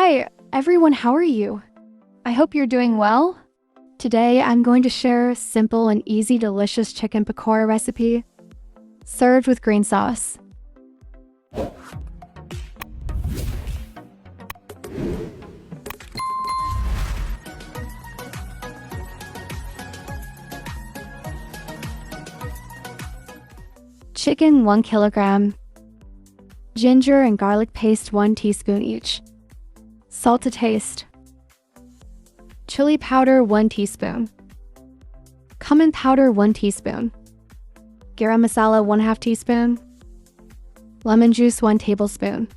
Hi, everyone, how are you? I hope you're doing well. Today, I'm going to share a simple and easy delicious chicken pakora recipe, served with green sauce. Chicken 1 kilogram, ginger and garlic paste 1 teaspoon each, salt to taste, chili powder 1 teaspoon, cumin powder 1 teaspoon, garam masala 1/2 teaspoon, lemon juice 1 tablespoon,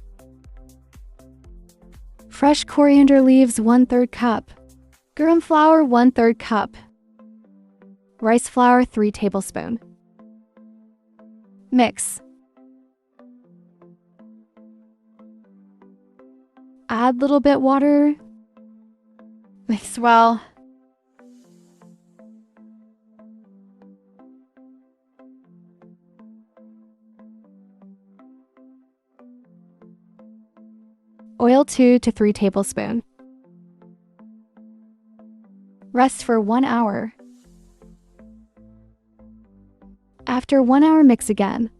fresh coriander leaves 1/3 cup, garam flour 1/3 cup, rice flour 3 tablespoon. Mix. Add little bit water. Mix well. Oil 2 to 3 tablespoons. Rest for 1 hour. After 1 hour, mix again.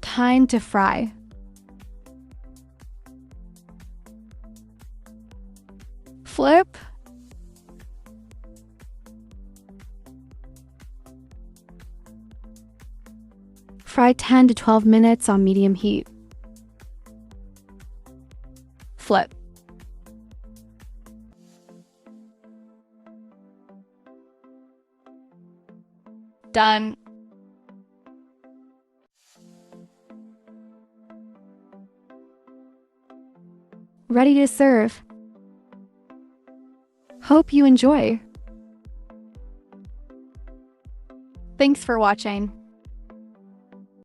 Time to fry. Flip. Fry 10 to 12 minutes on medium heat. Flip. Done. Ready to serve. Hope you enjoy. Thanks for watching.